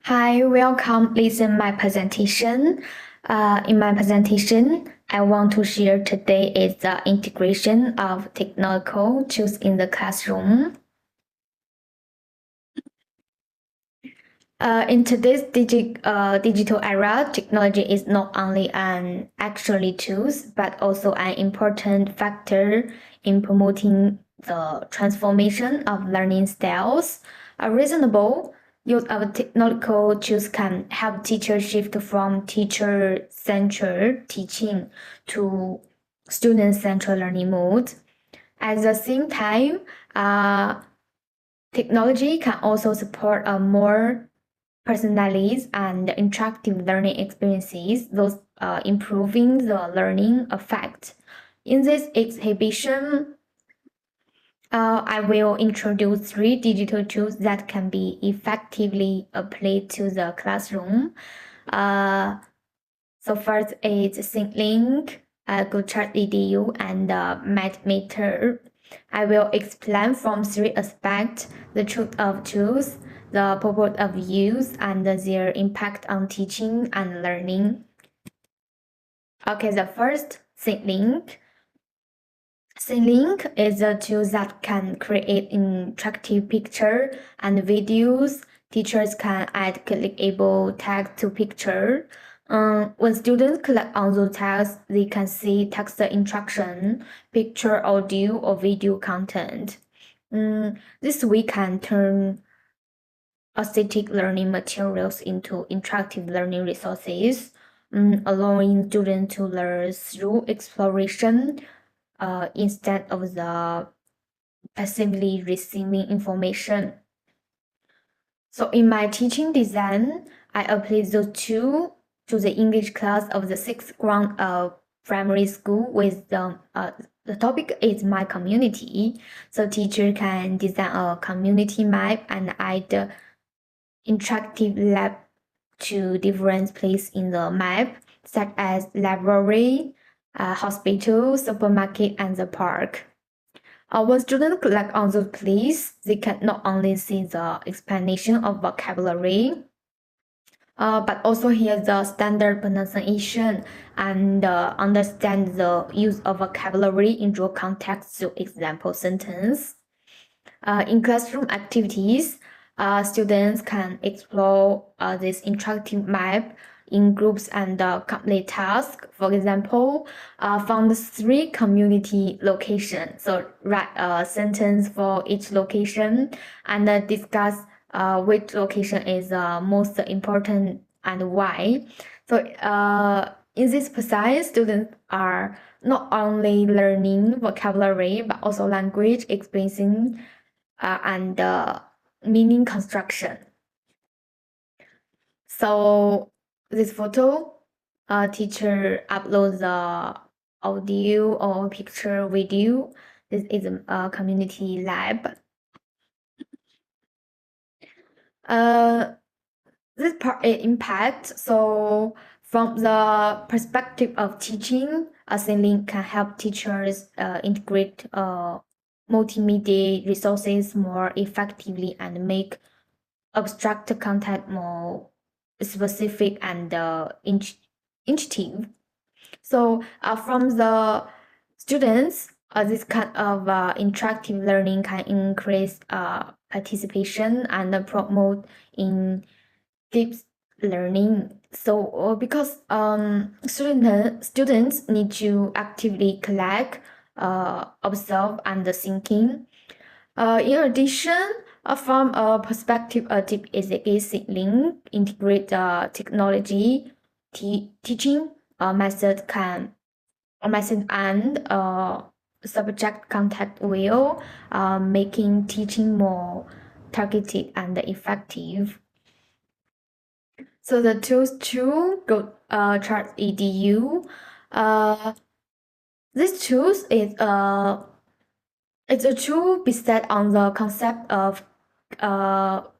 Hi, welcome. Listen my presentation. In my presentation, I want to share today is the integration of technological tools in the classroom. In today's digital era, technology is not only an actually tools, but also an important factor in promoting the transformation of learning styles. A reasonable use of technological tools can help teachers shift from teacher-centered teaching to student-centered learning mode. At the same time, technology can also support a more personalized and interactive learning experiences, thus improving the learning effect. In this exhibition, I will introduce three digital tools that can be effectively applied to the classroom. So first is ThinkLink, GoChart EDU, and Mentimeter. I will explain from three aspects: the truth of tools, the purpose of use, and their impact on teaching and learning. Okay, the first, ThinkLink. ThinkLink is a tool that can create interactive picture and videos. Teachers can add clickable text to picture. When students click on those tags, they can see text instruction, picture, audio, or video content. This way can turn aesthetic learning materials into interactive learning resources, allowing students to learn through exploration instead of the passively receiving information. So in my teaching design, I applied those two to the English class of the sixth grade primary school with the topic is my community. So teacher can design a community map and add interactive lab to different places in the map, such as library, hospital, supermarket, and the park. When students click on those places, they can not only see the explanation of vocabulary, but also hear the standard pronunciation and understand the use of vocabulary in real context through example sentence. In classroom activities, students can explore this interactive map in groups and complete tasks. For example, found three community locations. So write a sentence for each location and discuss which location is most important and why. So in this process, students are not only learning vocabulary but also language expressing and meaning construction. So this photo, teacher uploads the audio or picture video. This is a community lab. This part is impact. So from the perspective of teaching, a ThinkLink can help teachers integrate multimedia resources more effectively and make abstract content more specific and intuitive. So from the students, this kind of interactive learning can increase participation and promote in deep learning. So because students need to actively collect, observe, and thinking. In addition, from a perspective of deep education link, integrate technology, teaching method and subject contact will, making teaching more targeted and effective. So the tools to go chart edu. This tools is it's a tool based on the concept of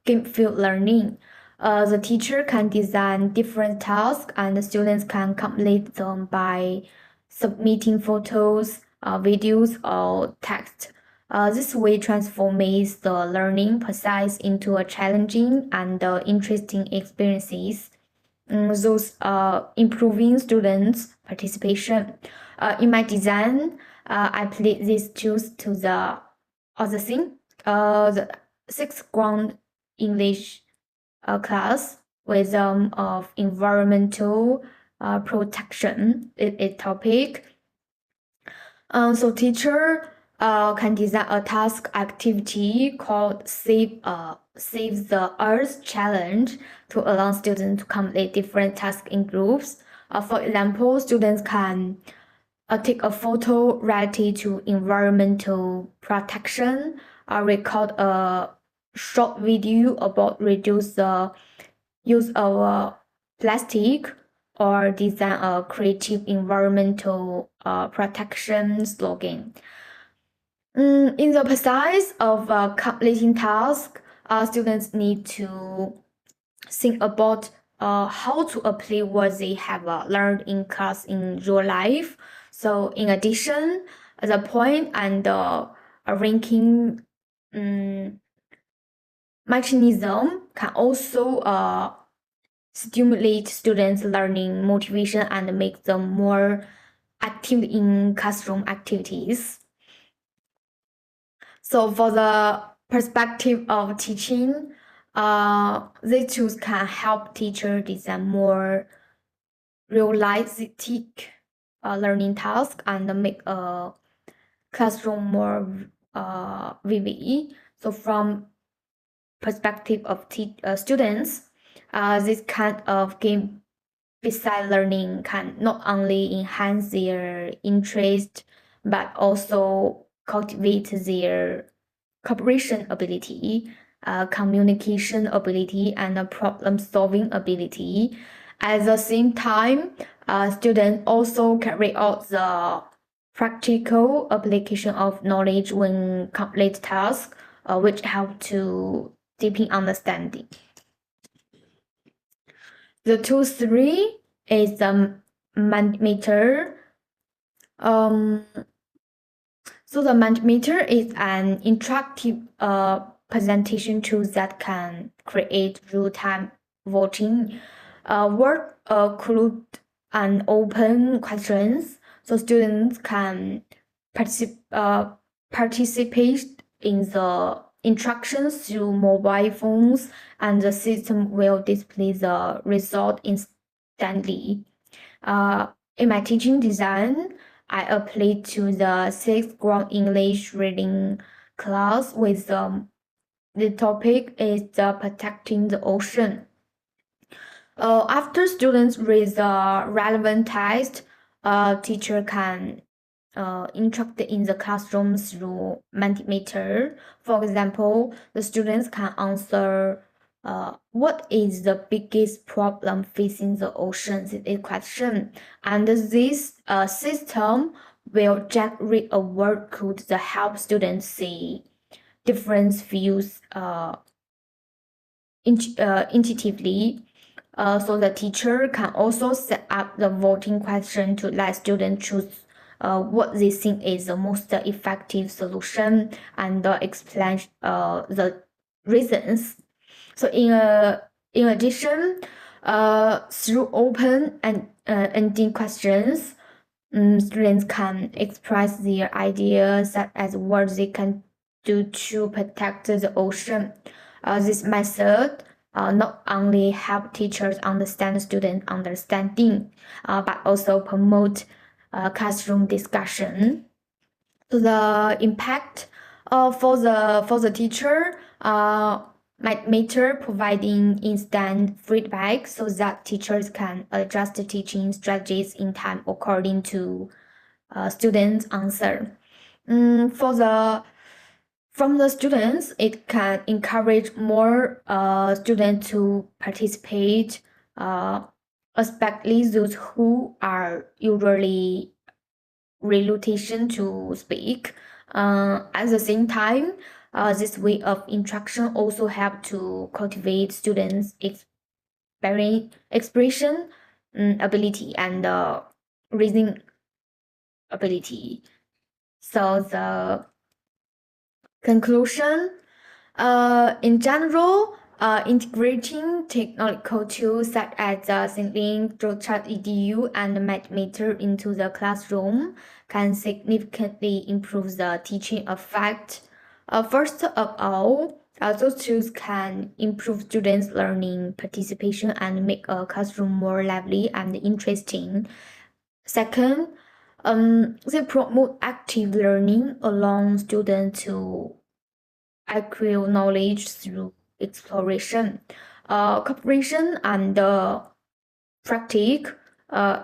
game-field learning. The teacher can design different tasks and the students can complete them by submitting photos, videos, or text. This way transforms the learning process into a challenging and interesting experiences. Those improving students' participation. In my design, I played these tools to the other thing. The sixth ground English class with of environmental protection is topic. So teacher can design a task activity called Save the Earth Challenge to allow students to complete different tasks in groups. For example, students can take a photo related to environmental protection, record a short video about reduce the use of plastic, or design a creative environmental protection slogan. In the process of completing tasks, students need to think about how to apply what they have learned in class in real life. So in addition, the point and ranking mechanism can also stimulate students' learning motivation and make them more active in classroom activities. So for the perspective of teaching, these tools can help teachers design more realistic learning tasks and make a classroom more vivid. So from perspective of students, this kind of game beside learning can not only enhance their interest but also cultivate their cooperation ability, communication ability, and problem solving ability. At the same time, students also carry out the practical application of knowledge when complete tasks, which help to deepen understanding. The tool 3 is the Mentimeter. So the Mentimeter is an interactive presentation tool that can create real-time voting, word cloud and open questions, so students can participate in the instructions through mobile phones, and the system will display the result instantly. In my teaching design, I applied to the sixth grade English reading class with the topic is protecting the ocean. After students read the relevant text, teacher can instruct in the classroom through Mentimeter. For example, the students can answer what is the biggest problem facing the oceans is a question, and this system will generate a word code that help students see different views intuitively. So the teacher can also set up the voting question to let students choose what they think is the most effective solution and explain the reasons. So in addition, through open and ending questions, students can express their ideas such as what they can do to protect the ocean. This method not only help teachers understand student understanding, but also promote classroom discussion. So the impact for the teacher might matter providing instant feedback so that teachers can adjust the teaching strategies in time according to students' answer. From the students, it can encourage more students to participate, especially those who are usually reluctant to speak. At the same time, this way of instruction also help to cultivate students' expression ability and reasoning ability. So Conclusion. In general, integrating technological tools such as Synlink, DroChat.edu, and Mentimeter into the classroom can significantly improve the teaching effect. First of all, those tools can improve students' learning participation and make a classroom more lively and interesting. Second, they promote active learning, allowing students to acquire knowledge through exploration, cooperation, and practice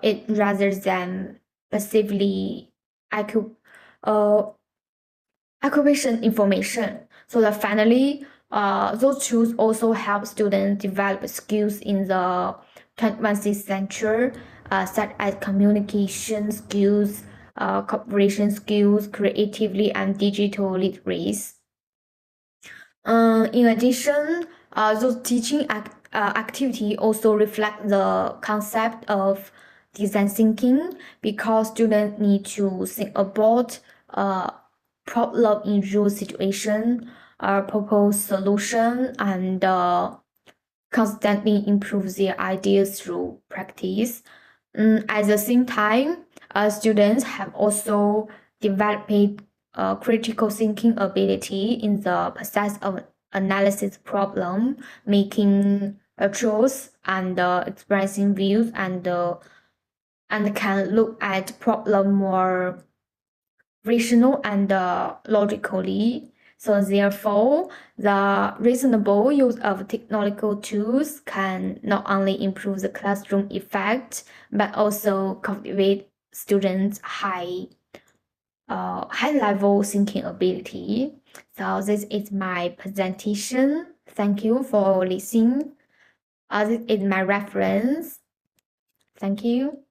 it rather than passively acquire acquisition information. So that finally, those tools also help students develop skills in the 21st century, such as communication skills, cooperation skills, creativity, and digital literacy. In addition, those teaching activity also reflect the concept of design thinking because students need to think about problem in real situation, propose solution, and constantly improve their ideas through practice. At the same time, students have also developed critical thinking ability in the process of analysis problem, making a choice and expressing views and can look at problem more rational and logically. So therefore, the reasonable use of technological tools can not only improve the classroom effect, but also cultivate students' high level thinking ability. So this is my presentation. Thank you for listening. This is my reference. Thank you.